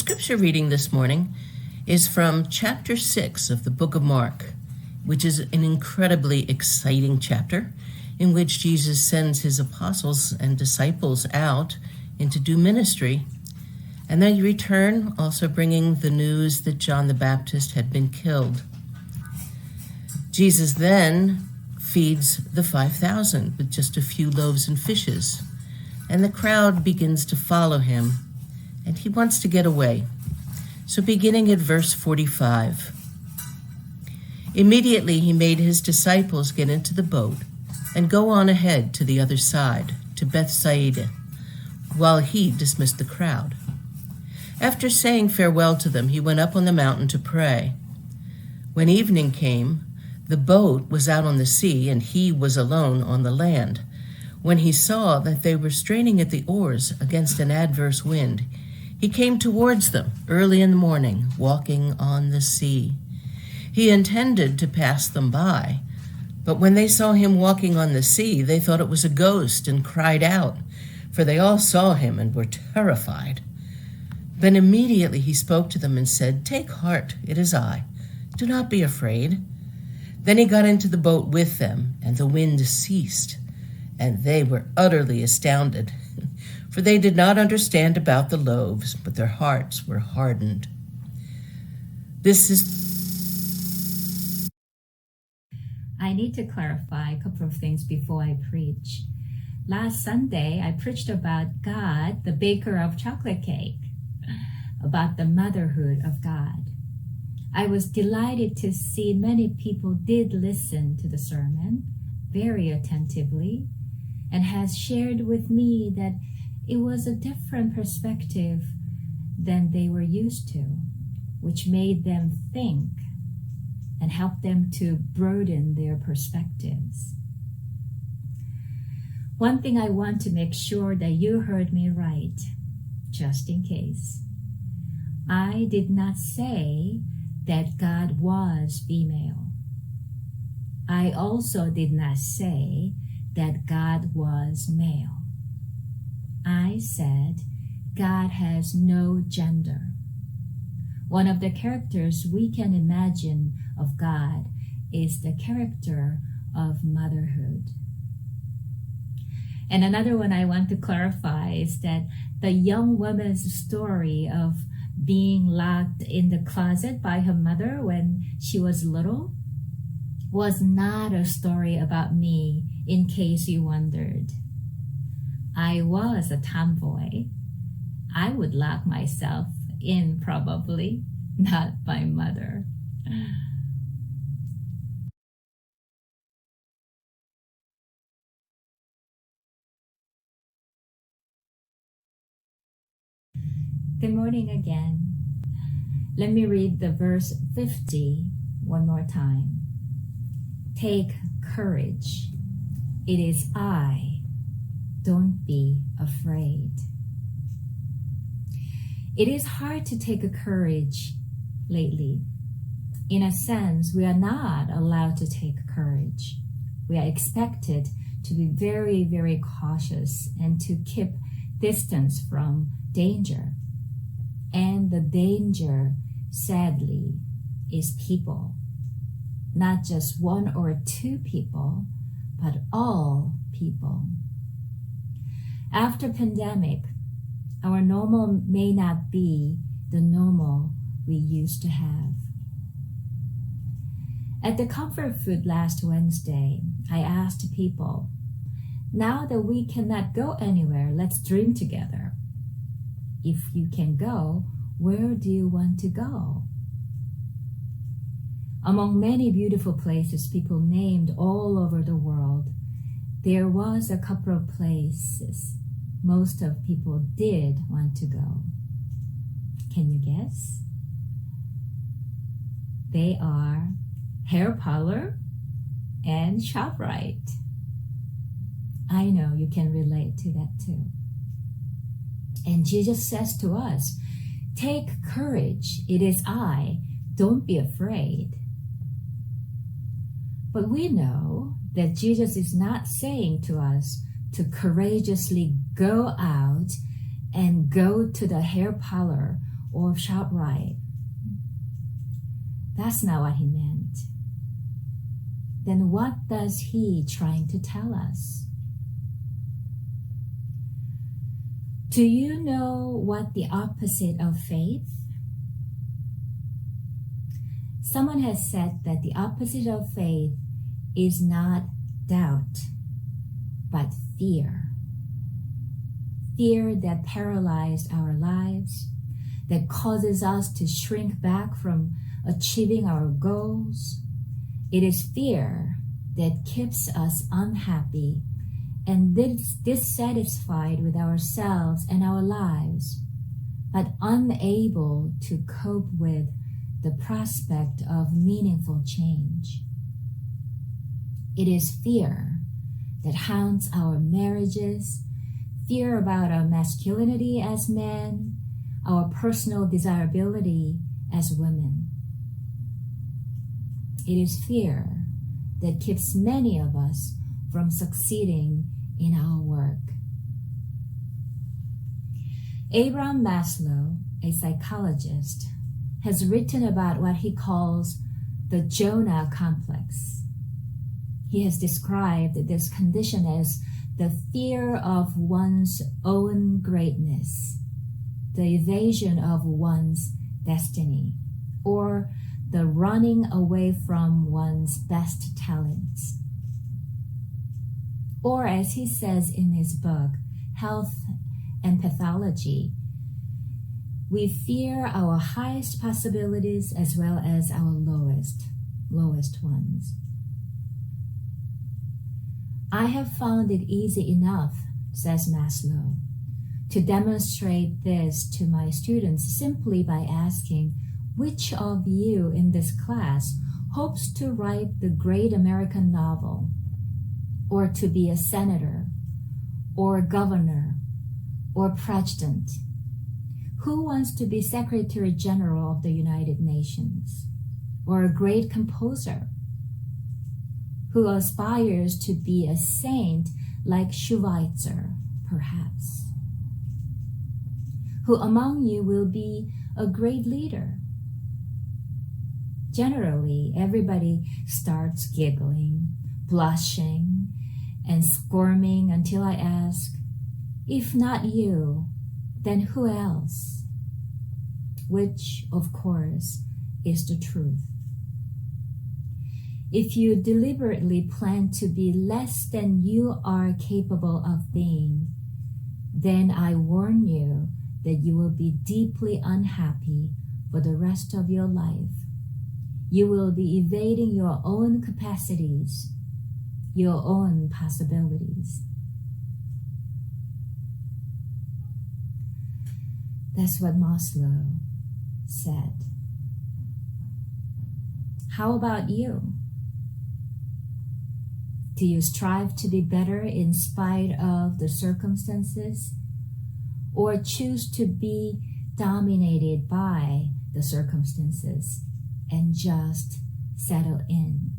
scripture reading this morning is from chapter 6 of the book of Mark, which is an incredibly exciting chapter in which Jesus sends his apostles and disciples out into do ministry. And they return also bringing the news that John the Baptist had been killed. Jesus then feeds the 5,000 with just a few loaves and fishes, and the crowd begins to follow him, and he wants to get away. So beginning at verse 45, immediately he made his disciples get into the boat and go on ahead to the other side, to Bethsaida, while he dismissed the crowd. After saying farewell to them, he went up on the mountain to pray. When evening came, the boat was out on the sea, and he was alone on the land. When he saw that they were straining at the oars against an adverse wind, he came towards them early in the morning, walking on the sea. He intended to pass them by, but when they saw him walking on the sea, they thought it was a ghost and cried out, for they all saw him and were terrified. Then immediately he spoke to them and said, "Take heart, it is I. Do not be afraid." Then he got into the boat with them, and the wind ceased, and they were utterly astounded, for they did not understand about the loaves, but their hearts were hardened. I need to clarify a couple of things before I preach. Last Sunday, I preached about God, the baker of chocolate cake, about the motherhood of God. I was delighted to see many people did listen to the sermon very attentively and has shared with me that it was a different perspective than they were used to, which made them think and helped them to broaden their perspectives. One thing I want to make sure that you heard me right, just in case. I did not say that God was female. I also did not say that God was male. I said God has no gender. One of the characters we can imagine of God is the character of motherhood. And another one I want to clarify is that the young woman's story of being locked in the closet by her mother when she was little was not a story about me, in case you wondered. I was a tomboy. I would lock myself in probably, not my mother. Good morning again. Let me read the verse 50 one more time. Take courage. It is I. Don't be afraid. It is hard to take a courage lately. In a sense, we are not allowed to take courage. We are expected to be very, very cautious and to keep distance from danger. And the danger, sadly, is people. Not just one or two people, but all people. After pandemic, our normal may not be the normal we used to have. At the comfort food last Wednesday, I asked people, now that we cannot go anywhere, let's dream together. If you can go, where do you want to go? Among many beautiful places people named all over the world, there was a couple of places most of people did want to go. Can you guess? They are hair parlor and ShopRite. I know you can relate to that too. And Jesus says to us, take courage, it is I, don't be afraid. But we know that Jesus is not saying to us to courageously go out and go to the hair parlor or sharp right. That's not what he meant. Then what does he trying to tell us? Do you know what the opposite of faith? Someone has said that the opposite of faith is not doubt, but fear. Fear that paralyzed our lives, that causes us to shrink back from achieving our goals. It is fear that keeps us unhappy and dissatisfied with ourselves and our lives, but unable to cope with the prospect of meaningful change. It is fear that haunts our marriages, fear about our masculinity as men, our personal desirability as women. It is fear that keeps many of us from succeeding in our work. Abraham Maslow, a psychologist, has written about what he calls the Jonah complex. He has described this condition as the fear of one's own greatness, the evasion of one's destiny, or the running away from one's best talents. Or as he says in his book, Health and Pathology, we fear our highest possibilities as well as our lowest ones. I have found it easy enough, says Maslow, to demonstrate this to my students simply by asking, which of you in this class hopes to write the great American novel, or to be a senator, or governor, or president? Who wants to be Secretary General of the United Nations, or a great composer? Who aspires to be a saint like Schweitzer, perhaps? Who among you will be a great leader? Generally, everybody starts giggling, blushing, and squirming until I ask, if not you, then who else? Which, of course, is the truth. If you deliberately plan to be less than you are capable of being, then I warn you that you will be deeply unhappy for the rest of your life. You will be evading your own capacities, your own possibilities. That's what Maslow said. How about you? Do you strive to be better in spite of the circumstances, or choose to be dominated by the circumstances and just settle in?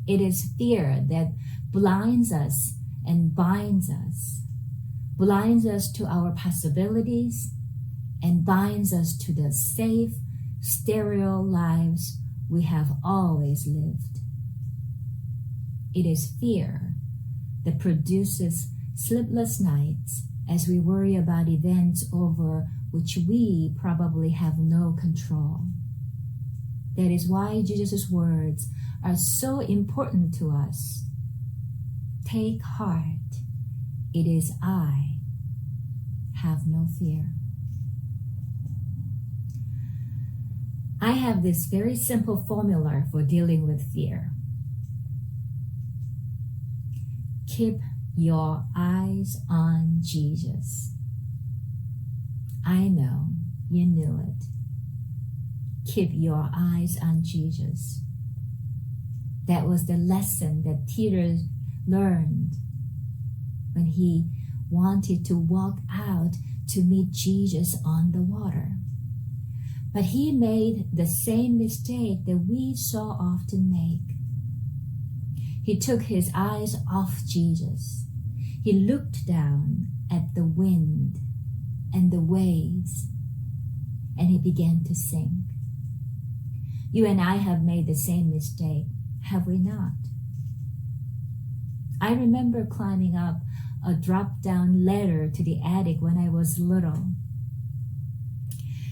It is fear that blinds us and binds us to our possibilities and binds us to the safe, sterile lives we have always lived. It is fear that produces sleepless nights as we worry about events over which we probably have no control. That is why Jesus' words are so important to us. Take heart, it is I. Have no fear. I have this very simple formula for dealing with fear. Keep your eyes on Jesus. I know you knew it. Keep your eyes on Jesus. That was the lesson that Peter learned when he wanted to walk out to meet Jesus on the water. But he made the same mistake that we so often make. He took his eyes off Jesus. He looked down at the wind and the waves, and he began to sink. You and I have made the same mistake, have we not? I remember climbing up a drop-down ladder to the attic when I was little.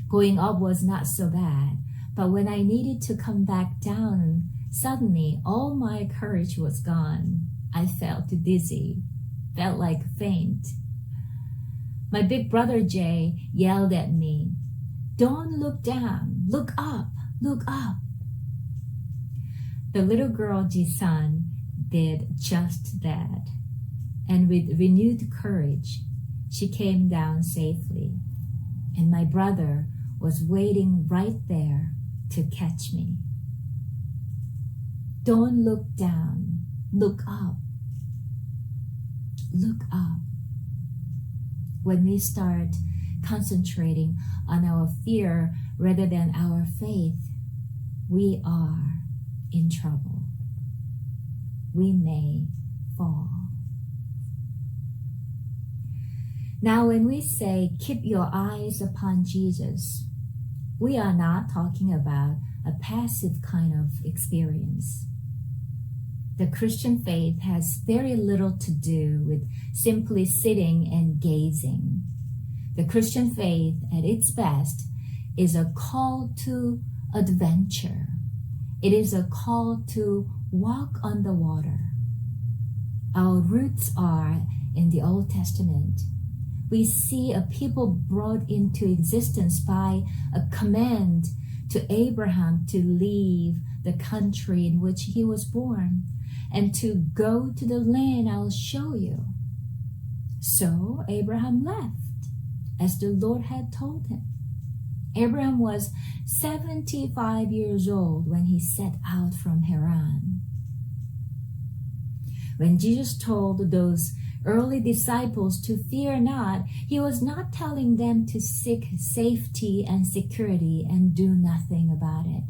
Going up was not so bad, but when I needed to come back down, suddenly all my courage was gone. I felt dizzy, felt like faint. My big brother Jay yelled at me, "Don't look down, look up, look up." The little girl Jisun did just that, and with renewed courage, she came down safely, and my brother was waiting right there to catch me. Don't look down, look up. Look up. When we start concentrating on our fear rather than our faith, we are in trouble. We may fall. Now, when we say keep your eyes upon Jesus, we are not talking about a passive kind of experience. The Christian faith has very little to do with simply sitting and gazing. The Christian faith, at its best, is a call to adventure. It is a call to walk on the water. Our roots are in the Old Testament. We see a people brought into existence by a command to Abraham to leave the country in which he was born and to go to the land I'll show you. So Abraham left, as the Lord had told him. Abraham was 75 years old when he set out from Haran. When Jesus told those early disciples to fear not, he was not telling them to seek safety and security and do nothing about it.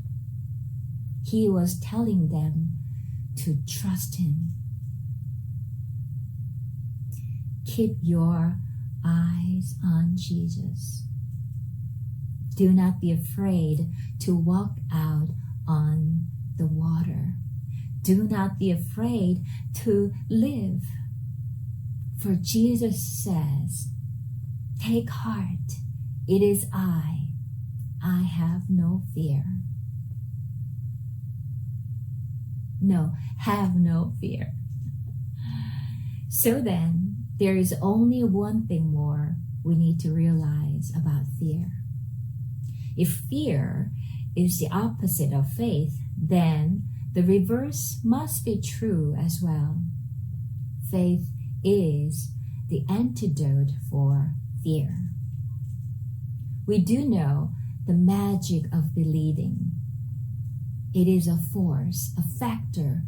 He was telling them to trust him. Keep your eyes on Jesus. Do not be afraid to walk out on the water. Do not be afraid to live. For Jesus says, "Take heart, it is I have no fear." No, have no fear. So then, there is only one thing more we need to realize about fear. If fear is the opposite of faith, then the reverse must be true as well. Faith is the antidote for fear. We do know the magic of believing. It is a force, a factor,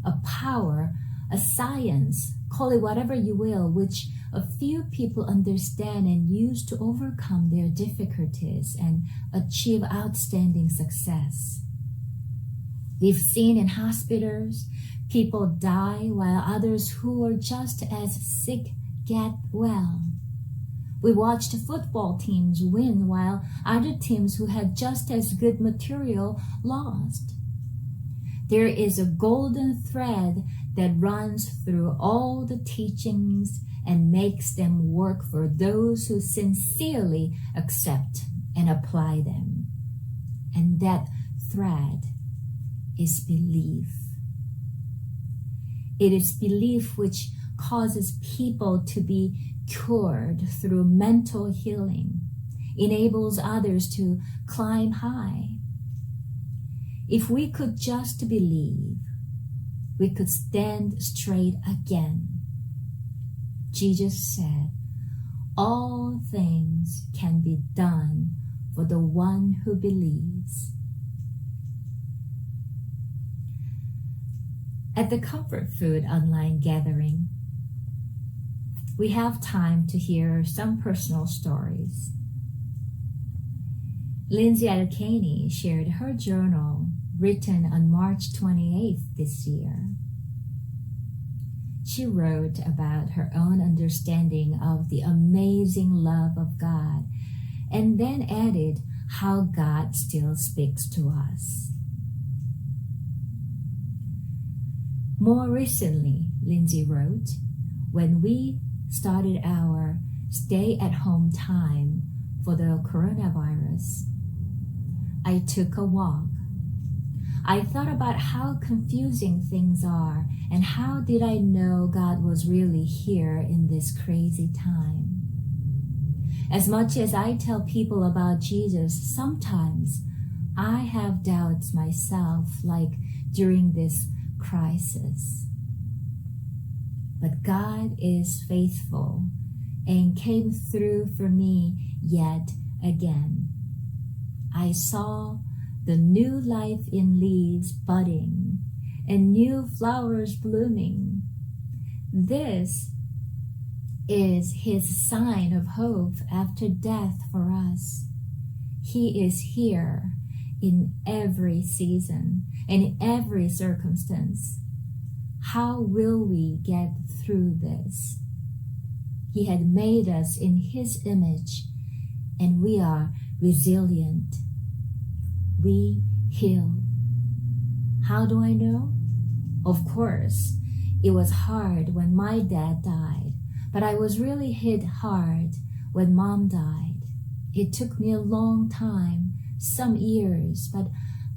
a power, a science, call it whatever you will, which a few people understand and use to overcome their difficulties and achieve outstanding success. We've seen in hospitals, people die while others who are just as sick get well. We watched football teams win while other teams who had just as good material lost. There is a golden thread that runs through all the teachings and makes them work for those who sincerely accept and apply them. And that thread is belief. It is belief which causes people to be cured through mental healing, enables others to climb high. If we could just believe, we could stand straight again. Jesus said, "All things can be done for the one who believes." At the Comfort Food online gathering, we have time to hear some personal stories. Lindsay Alcaney shared her journal written on March 28th this year. She wrote about her own understanding of the amazing love of God, and then added how God still speaks to us. More recently, Lindsay wrote, when we started our stay-at-home time for the coronavirus, I took a walk. I thought about how confusing things are and how did I know God was really here in this crazy time. As much as I tell people about Jesus, sometimes I have doubts myself, like during this crisis. But God is faithful and came through for me yet again. I saw the new life in leaves budding and new flowers blooming. This is his sign of hope after death for us. He is here in every season and in every circumstance. How will we get through this? He had made us in his image, and we are resilient. We heal. How do I know? Of course, it was hard when my dad died, but I was really hit hard when Mom died. It took me a long time, some years, but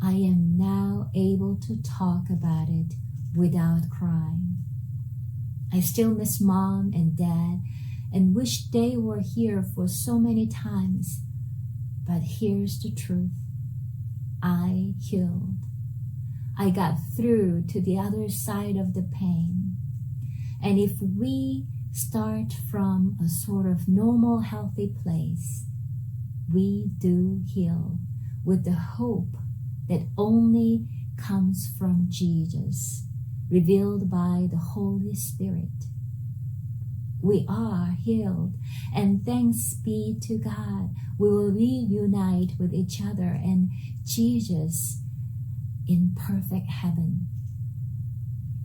I am now able to talk about it without crying. I still miss Mom and Dad and wish they were here for so many times. But here's the truth. I healed. I got through to the other side of the pain. And if we start from a sort of normal, healthy place, we do heal with the hope that only comes from Jesus, revealed by the Holy Spirit. We are healed, and thanks be to God, we will reunite with each other and Jesus in perfect heaven.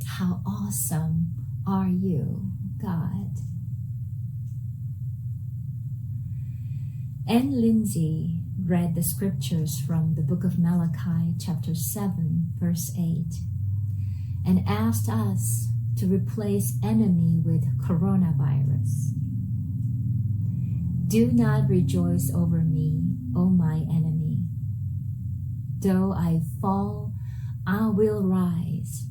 How awesome are you, God? And Lindsay read the scriptures from the book of Malachi, chapter 7, verse 8, and asked us to replace enemy with coronavirus. Do not rejoice over me, O my enemy. Though I fall, I will rise.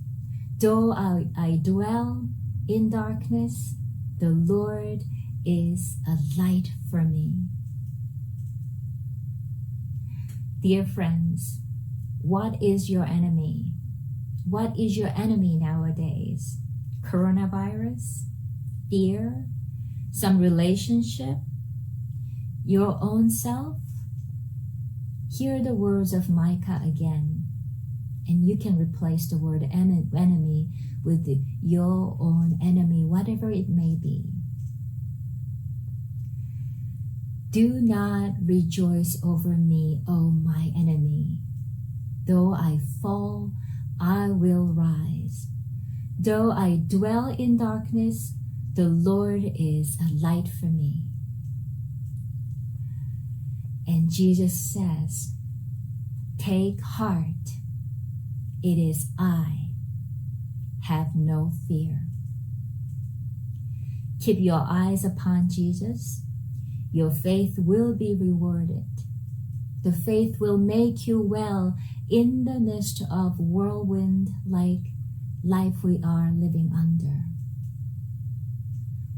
Though I dwell in darkness, the Lord is a light for me. Dear friends, what is your enemy? What is your enemy nowadays? Coronavirus? Fear? Some relationship? Your own self? Hear the words of Micah again, and you can replace the word enemy with your own enemy, whatever it may be. Do not rejoice over me, O my enemy. Though I fall, I will rise. Though I dwell in darkness, the Lord is a light for me. And Jesus says, take heart, it is I. Have no fear. Keep your eyes upon Jesus. Your faith will be rewarded. The faith will make you well in the midst of whirlwind like life we are living under.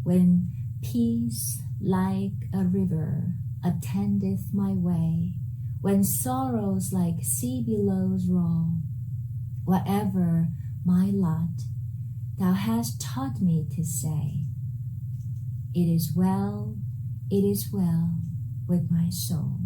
When peace like a river attendeth my way, when sorrows like sea billows roll, whatever my lot, thou hast taught me to say, it is well with my soul.